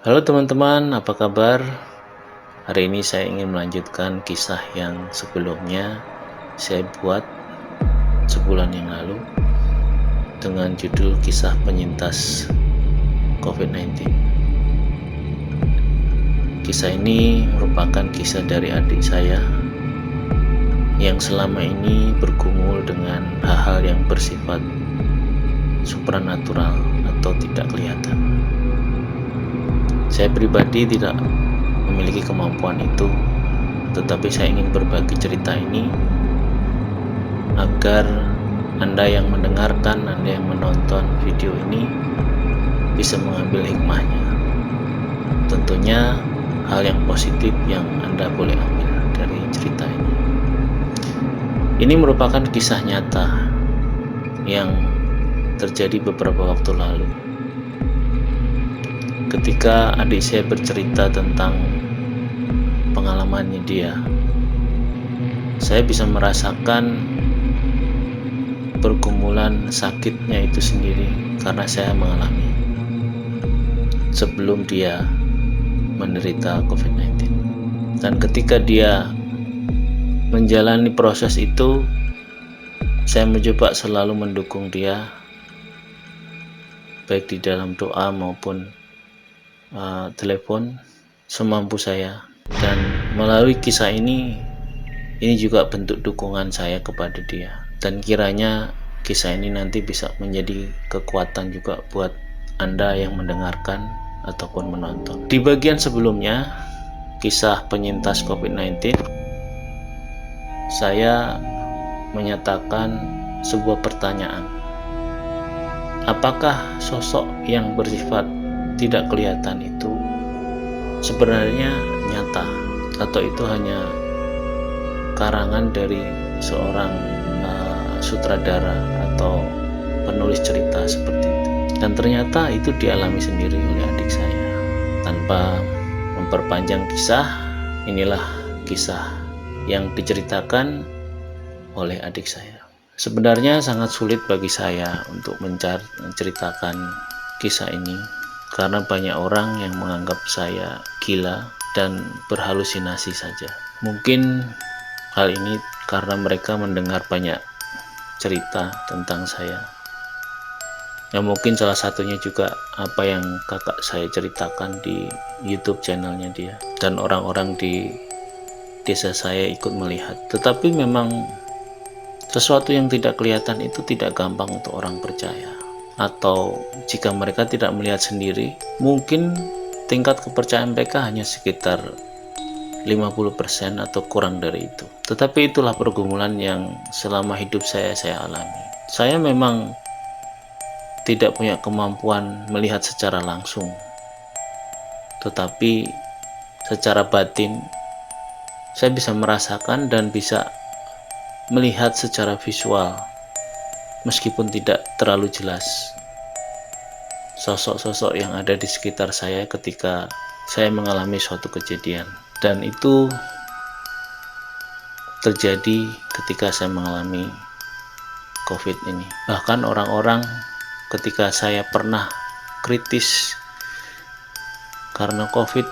Halo teman-teman, apa kabar? Hari ini saya ingin melanjutkan kisah yang sebelumnya saya buat sebulan yang lalu dengan judul Kisah Penyintas COVID-19. Kisah ini merupakan kisah dari adik saya yang selama ini bergumul dengan hal-hal yang bersifat supranatural atau tidak kelihatan. Saya pribadi tidak memiliki kemampuan itu, tetapi saya ingin berbagi cerita ini agar Anda yang mendengarkan, Anda yang menonton video ini bisa mengambil hikmahnya. Tentunya hal yang positif yang Anda boleh ambil dari cerita ini. Ini merupakan kisah nyata yang terjadi beberapa waktu lalu. Ketika adik saya bercerita tentang pengalamannya dia, saya bisa merasakan pergumulan sakitnya itu sendiri karena saya mengalami sebelum dia menderita COVID-19. Dan ketika dia menjalani proses itu, saya mencoba selalu mendukung dia, baik di dalam doa maupun telepon semampu saya. Dan melalui kisah ini juga bentuk dukungan saya kepada dia, dan kiranya kisah ini nanti bisa menjadi kekuatan juga buat Anda yang mendengarkan ataupun menonton. Di bagian sebelumnya, kisah penyintas COVID-19, saya menyatakan sebuah pertanyaan. Apakah sosok yang bersifat tidak kelihatan itu sebenarnya nyata, atau itu hanya karangan dari seorang sutradara atau penulis cerita seperti itu? Dan ternyata itu dialami sendiri oleh adik saya. Tanpa memperpanjang kisah, inilah kisah yang diceritakan oleh adik saya. Sebenarnya sangat sulit bagi saya untuk menceritakan kisah ini karena banyak orang yang menganggap saya gila dan berhalusinasi saja. Mungkin hal ini karena mereka mendengar banyak cerita tentang saya. Ya, mungkin salah satunya juga apa yang kakak saya ceritakan di YouTube channelnya dia, dan orang-orang di desa saya ikut melihat. Tetapi memang sesuatu yang tidak kelihatan itu tidak gampang untuk orang percaya. Atau jika mereka tidak melihat sendiri, mungkin tingkat kepercayaan mereka hanya sekitar 50% atau kurang dari itu. Tetapi itulah pergumulan yang selama hidup saya alami. Saya memang tidak punya kemampuan melihat secara langsung, tetapi secara batin saya bisa merasakan dan bisa melihat secara visual, meskipun tidak terlalu jelas, sosok-sosok yang ada di sekitar saya ketika saya mengalami suatu kejadian. Dan itu terjadi ketika saya mengalami COVID ini. Bahkan orang-orang ketika saya pernah kritis karena COVID,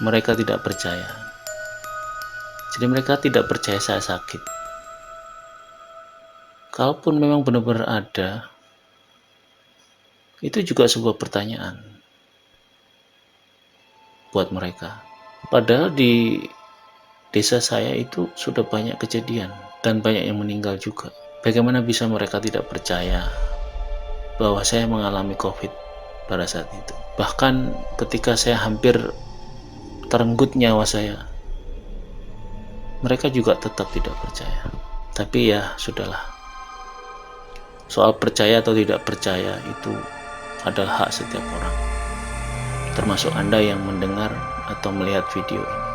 mereka tidak percaya. Jadi mereka tidak percaya saya sakit. Kalaupun memang benar-benar ada, itu juga sebuah pertanyaan buat mereka. Padahal di desa saya itu sudah banyak kejadian dan banyak yang meninggal juga. Bagaimana bisa mereka tidak percaya bahwa saya mengalami COVID pada saat itu? Bahkan ketika saya hampir terenggut nyawa saya, mereka juga tetap tidak percaya. Tapi ya sudahlah, soal percaya atau tidak percaya itu adalah hak setiap orang, termasuk Anda yang mendengar atau melihat video ini.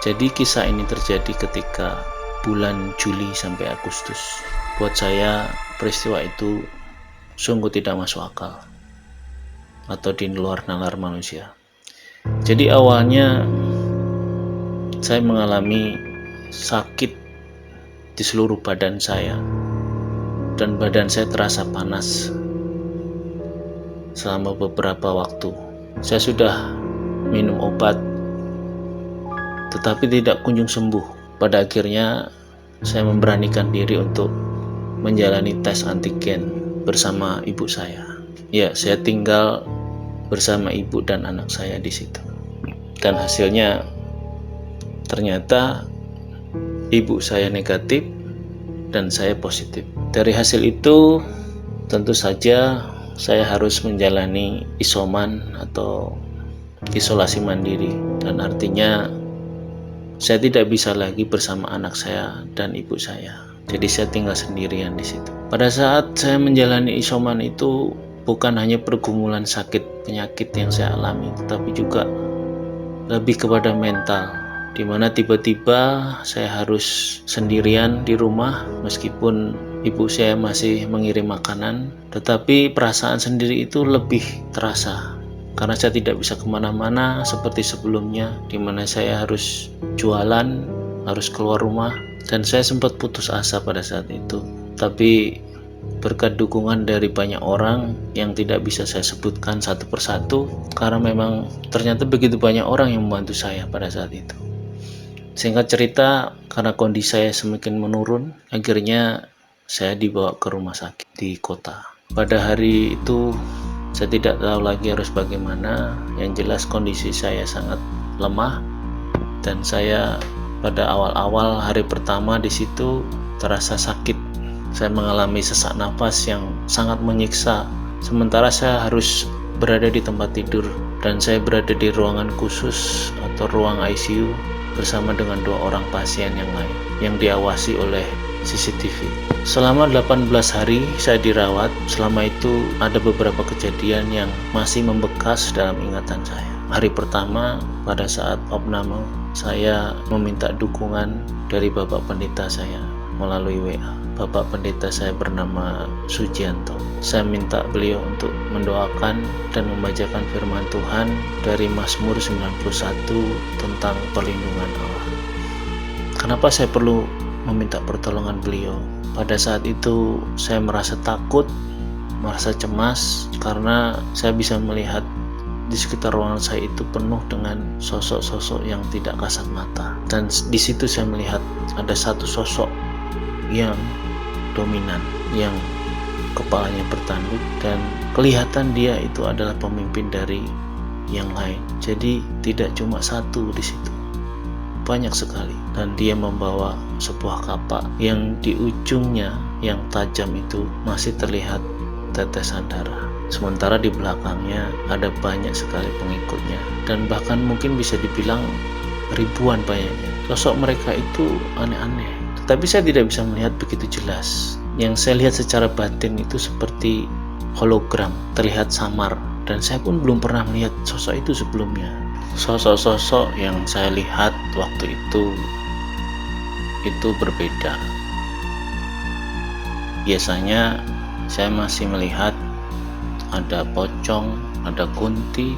Jadi kisah ini terjadi ketika bulan Juli sampai Agustus. Buat saya peristiwa itu sungguh tidak masuk akal atau di luar nalar manusia. Jadi awalnya saya mengalami sakit di seluruh badan saya, dan badan saya terasa panas selama beberapa waktu. Saya sudah minum obat, tetapi tidak kunjung sembuh. Pada akhirnya saya memberanikan diri untuk menjalani tes antigen bersama ibu saya. Ya, saya tinggal bersama ibu dan anak saya di situ. Dan hasilnya ternyata ibu saya negatif dan saya positif. Dari hasil itu tentu saja saya harus menjalani isoman atau isolasi mandiri, dan artinya saya tidak bisa lagi bersama anak saya dan ibu saya. Jadi saya tinggal sendirian di situ. Pada saat saya menjalani isoman itu bukan hanya pergumulan sakit penyakit yang saya alami, tetapi juga lebih kepada mental, dimana tiba-tiba saya harus sendirian di rumah meskipun ibu saya masih mengirim makanan, tetapi perasaan sendiri itu lebih terasa karena saya tidak bisa kemana-mana seperti sebelumnya, dimana saya harus jualan, harus keluar rumah, dan saya sempat putus asa pada saat itu. Tapi berkat dukungan dari banyak orang yang tidak bisa saya sebutkan satu persatu, karena memang ternyata begitu banyak orang yang membantu saya pada saat itu. Singkat cerita, karena kondisi saya semakin menurun, akhirnya saya dibawa ke rumah sakit di kota. Pada hari itu saya tidak tahu lagi harus bagaimana. Yang jelas kondisi saya sangat lemah, dan saya pada awal-awal hari pertama di situ terasa sakit. Saya mengalami sesak nafas yang sangat menyiksa, sementara saya harus berada di tempat tidur, dan saya berada di ruangan khusus atau ruang ICU bersama dengan 2 orang pasien yang lain yang diawasi oleh CCTV. Selama 18 hari saya dirawat. Selama itu ada beberapa kejadian yang masih membekas dalam ingatan saya. Hari pertama pada saat opname, saya meminta dukungan dari Bapak Pendeta saya melalui WA. Bapak Pendeta saya bernama Sujianto. Saya minta beliau untuk mendoakan dan membacakan firman Tuhan dari Mazmur 91 tentang perlindungan Allah. Kenapa saya perlu meminta pertolongan beliau? Pada saat itu saya merasa takut, merasa cemas, karena saya bisa melihat di sekitar ruangan saya itu penuh dengan sosok-sosok yang tidak kasat mata. Dan di situ saya melihat ada satu sosok yang dominan, yang kepalanya bertanduk, dan kelihatan dia itu adalah pemimpin dari yang lain. Jadi tidak cuma satu di situ, banyak sekali. Dan dia membawa sebuah kapak yang di ujungnya yang tajam itu masih terlihat tetesan darah. Sementara di belakangnya ada banyak sekali pengikutnya, dan bahkan mungkin bisa dibilang ribuan banyaknya. Sosok mereka itu aneh-aneh, tetapi saya tidak bisa melihat begitu jelas. Yang saya lihat secara batin itu seperti hologram, terlihat samar, dan saya pun belum pernah melihat sosok itu sebelumnya. Sosok-sosok yang saya lihat waktu itu berbeda. Biasanya saya masih melihat ada pocong, ada kunti,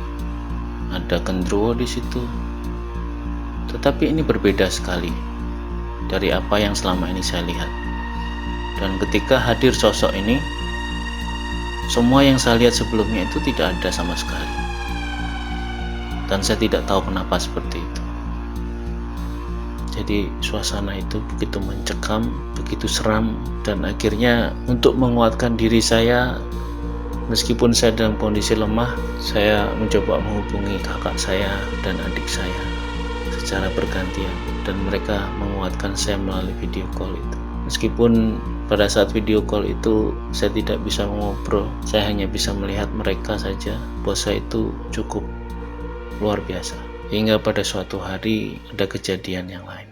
ada gendruwo di situ. Tetapi ini berbeda sekali dari apa yang selama ini saya lihat. Dan ketika hadir sosok ini, semua yang saya lihat sebelumnya itu tidak ada sama sekali. Dan saya tidak tahu kenapa seperti itu. Jadi suasana itu begitu mencekam, begitu seram, dan akhirnya untuk menguatkan diri saya, meskipun saya dalam kondisi lemah, saya mencoba menghubungi kakak saya dan adik saya secara bergantian, dan mereka menguatkan saya melalui video call itu. Meskipun pada saat video call itu saya tidak bisa mengobrol, saya hanya bisa melihat mereka saja. Puasa itu cukup luar biasa. Hingga pada suatu hari ada kejadian yang lain.